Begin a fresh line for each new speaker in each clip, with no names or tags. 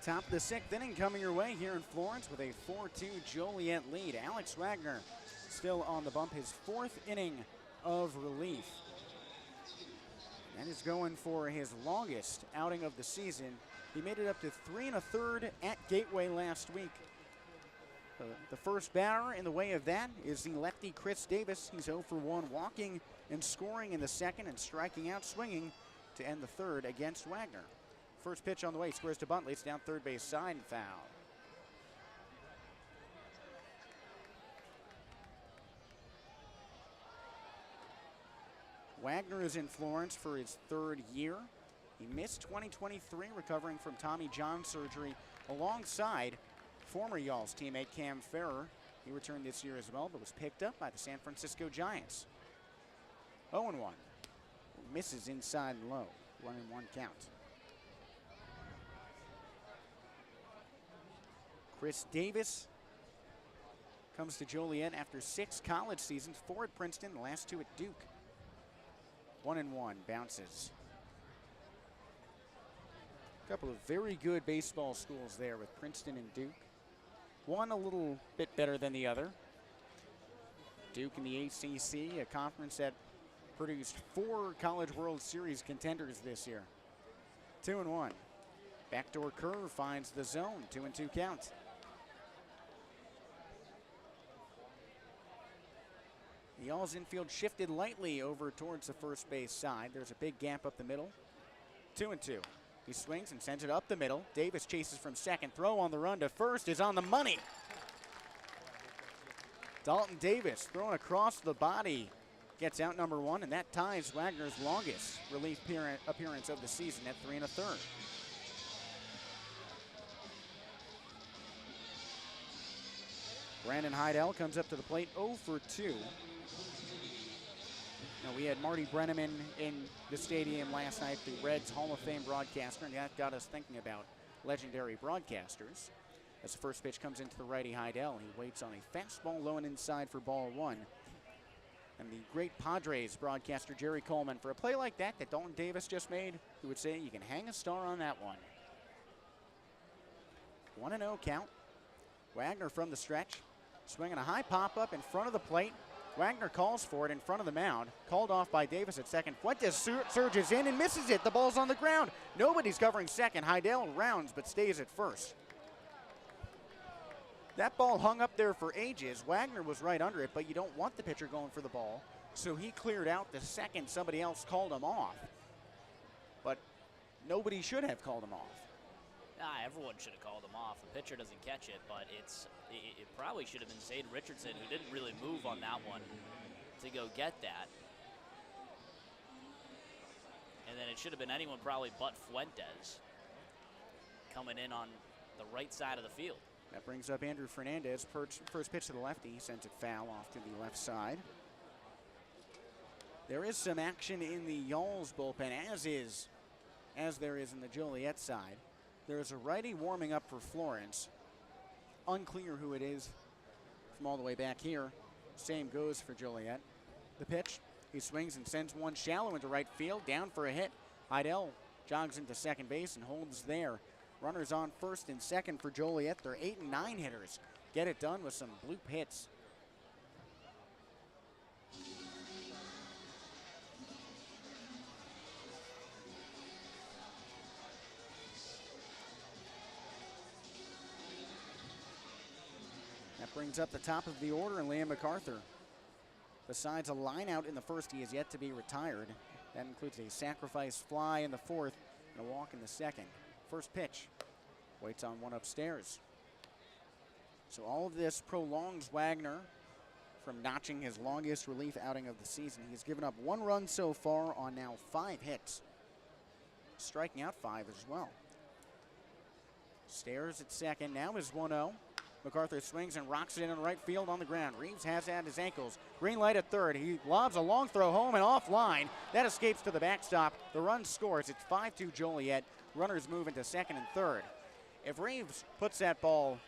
Top of the 6th inning coming your way here in Florence with a 4-2 Joliet lead. Alex Wagner still on the bump, his 4th inning of relief. And is going for his longest outing of the season. He made it up to 3 1/3 at Gateway last week. The first batter in the way of that is the lefty Chris Davis. He's 0 for 1, walking and scoring in the second and striking out swinging to end the third against Wagner. First pitch on the way, squares to bunt, leads down third base side and foul. Wagner is in Florence for his 3rd year. He missed 2023, recovering from Tommy John surgery alongside former Y'all's teammate Cam Farrer. He returned this year as well, but was picked up by the San Francisco Giants. 0-1. Misses inside and low. 1-1 count. Chris Davis comes to Joliet after 6 college seasons, 4 at Princeton, the last 2 at Duke. 1-1, bounces. A couple of very good baseball schools there with Princeton and Duke. One a little bit better than the other. Duke in the ACC, a conference that produced 4 College World Series contenders this year. 2-1. Backdoor curve finds the zone, 2-2 count. The Y'all's infield shifted lightly over towards the first base side. There's a big gap up the middle. 2-2. He swings and sends it up the middle. Davis chases from second. Throw on the run to first is on the money. Dalton Davis throwing across the body. Gets out number 1, and that ties Wagner's longest relief appearance of the season at 3 1/3. Brandon Heidel comes up to the plate 0 for 2. Now, we had Marty Brenneman in the stadium last night, the Reds Hall of Fame broadcaster, and that got us thinking about legendary broadcasters. As the first pitch comes into the righty Heidel, he waits on a fastball low and inside for ball 1. And the great Padres broadcaster Jerry Coleman, for a play like that Dalton Davis just made, he would say you can hang a star on that one. 1-0 count. Wagner from the stretch, swinging a high pop-up in front of the plate. Wagner calls for it in front of the mound. Called off by Davis at second. Fuentes surges in and misses it. The ball's on the ground. Nobody's covering second. Heidel rounds but stays at first. That ball hung up there for ages. Wagner was right under it, but you don't want the pitcher going for the ball. So he cleared out the second somebody else called him off. But nobody should have called him off.
Everyone should have called him off. The pitcher doesn't catch it, but it probably should have been Zade Richardson, who didn't really move on that one to go get that. And then it should have been anyone probably but Fuentes coming in on the right side of the field.
That brings up Andrew Fernandez. First pitch to the lefty. He sends it foul off to the left side. There is some action in the Y'all's bullpen, as there is in the Joliet side. There's a righty warming up for Florence. Unclear who it is from all the way back here. Same goes for Joliet. The pitch, he swings and sends one shallow into right field, down for a hit. Heidel jogs into second base and holds there. Runners on first and second for Joliet. Their 8 and 9 hitters get it done with some bloop hits. That brings up the top of the order, and Liam MacArthur. Besides a line out in the first, he is yet to be retired. That includes a sacrifice fly in the 4th and a walk in the 2nd. First pitch, waits on one upstairs. So all of this prolongs Wagner from notching his longest relief outing of the season. He's given up 1 run so far on now 5 hits, striking out 5 as well. Stairs at second, now is 1-0. MacArthur swings and rocks it in on right field on the ground. Reeves has it at his ankles. Green light at third. He lobs a long throw home and offline. That escapes to the backstop. The run scores. It's 5-2 Joliet. Runners move into second and third. If Reeves puts that ball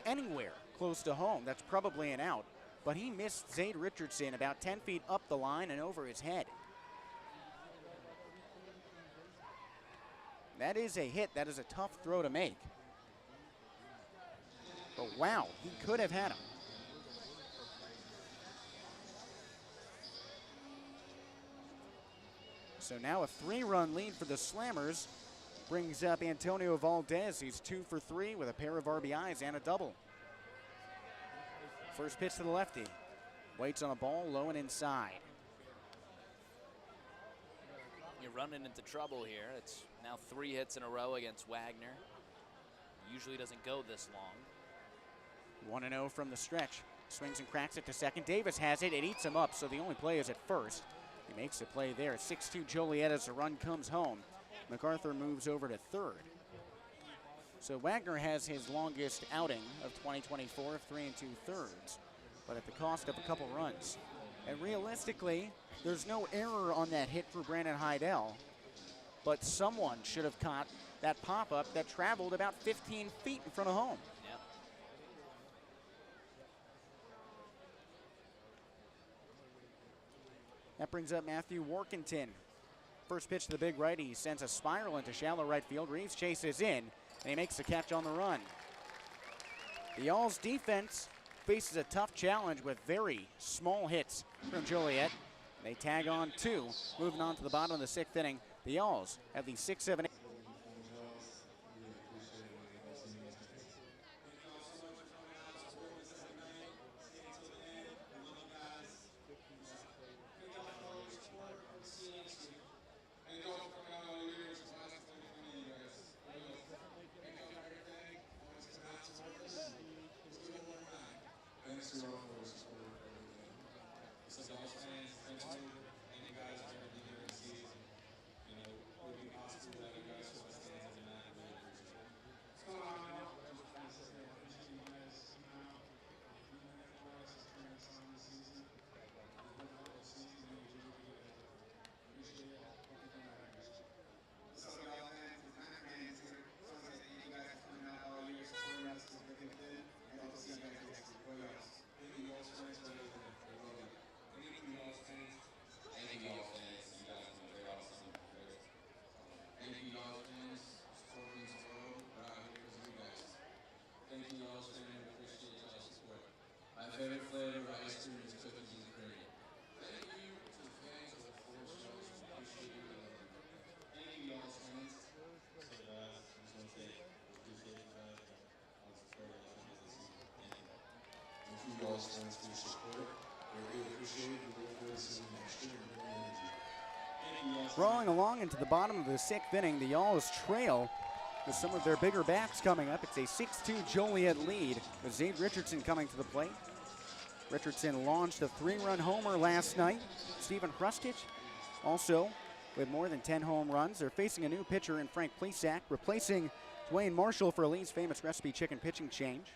anywhere close to home, that's probably an out. But he missed Zade Richardson about 10 feet up the line and over his head. That is a hit. That is a tough throw to make. But wow, he could have had him. So now a 3-run lead for the Slammers brings up Antonio Valdez. He's 2 for 3 with a pair of RBIs and a double. First pitch to the lefty. Waits on a ball low and inside.
You're running into trouble here. It's now 3 hits in a row against Wagner. Usually doesn't go this long.
1-0 from the stretch. Swings and cracks it to second. Davis has it. It eats him up, so the only play is at first. He makes the play there. 6-2 Joliet as the run comes home. MacArthur moves over to third. So Wagner has his longest outing of 2024 of 3 2/3, but at the cost of a couple runs. And realistically, there's no error on that hit for Brandon Heidel, but someone should have caught that pop-up that traveled about 15 feet in front of home.
Yep.
That brings up Matthew Workington. First pitch to the big right, he sends a spiral into shallow right field. Reeves chases in, and he makes the catch on the run. The All's defense faces a tough challenge with very small hits from Joliet. They tag on 2. Moving on to the bottom of the 6th inning, the Alls have the 6, 7, 8.
Favorite flavor of ice cream is cookies and cream. Thank you to the fans of the Florence shows. Appreciate you. Thank you, y'all, fans. So, guys, I just want to say, appreciate you guys. I'll support you guys this season. Thank you. Thank you, y'all, fans, for your support. We really appreciate it. We look forward to seeing you next year.
Rolling along into the bottom of the 6th inning, the Alls trail with some of their bigger bats coming up. It's a 6-2 Joliet lead with Zade Richardson coming to the plate. Richardson launched a 3-run homer last night. Stephen Hrustich also with more than 10 home runs. They're facing a new pitcher in Frank Plesac, replacing Dwayne Marshall for Lee's famous recipe chicken pitching change.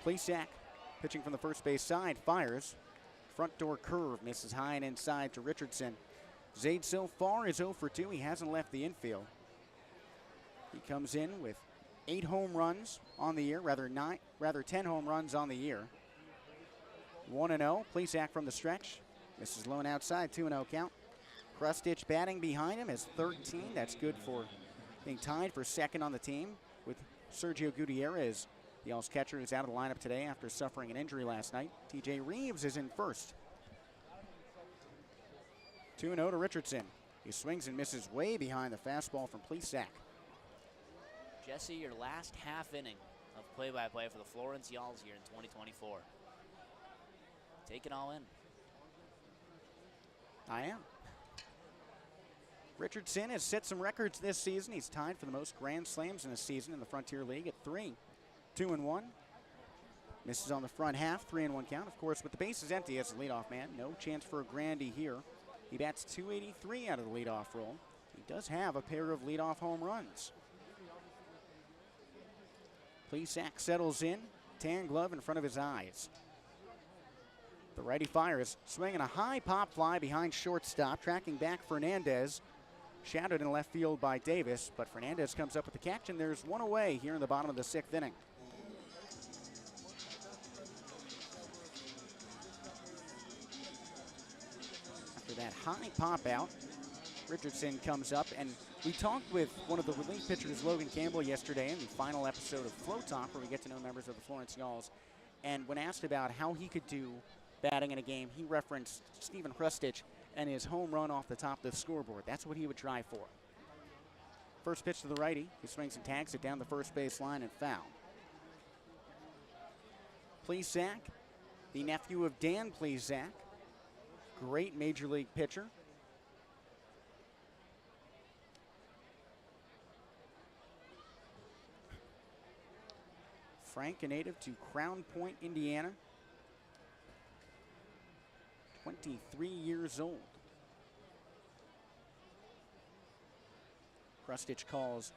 Plesac pitching from the first base side, fires. Front door curve misses high and inside to Richardson. Zade so far is 0 for 2. He hasn't left the infield. He comes in with 8 home runs on the year, rather 10 home runs on the year. 1-0, Plesac from the stretch. Misses low and outside, 2-0 count. Hrustich batting behind him is 13. That's good for being tied for second on the team with Sergio Gutierrez, the Alls catcher, who's out of the lineup today after suffering an injury last night. TJ Reeves is in first. 2-0 to Richardson. He swings and misses way behind the fastball from Plesac.
Jesse, your last half inning of play-by-play for the Florence Yalls here in 2024. Take it all in.
I am. Richardson has set some records this season. He's tied for the most grand slams in a season in the Frontier League at 3. 2-1. Misses on the front half, 3-1 count. Of course, with the bases empty as the leadoff man, no chance for a Grandy here. He bats .283 out of the leadoff role. He does have a pair of leadoff home runs. Plesac settles in, tan glove in front of his eyes. The righty fires, swinging a high pop fly behind shortstop, tracking back Fernandez. Shadowed in left field by Davis, but Fernandez comes up with the catch, and there's one away here in the bottom of the 6th inning. After that high pop out, Richardson comes up, and we talked with one of the relief pitchers, Logan Campbell, yesterday in the final episode of Flow Talk, where we get to know members of the Florence Yalls. And when asked about how he could do batting in a game, he referenced Stephen Hrustich and his home run off the top of the scoreboard. That's what he would try for. First pitch to the righty. He swings and tags it down the first base line and foul. Plesac, the nephew of Dan Plesac, great major league pitcher. Frank, a native to Crown Point, Indiana. 23 years old. Hrustich calls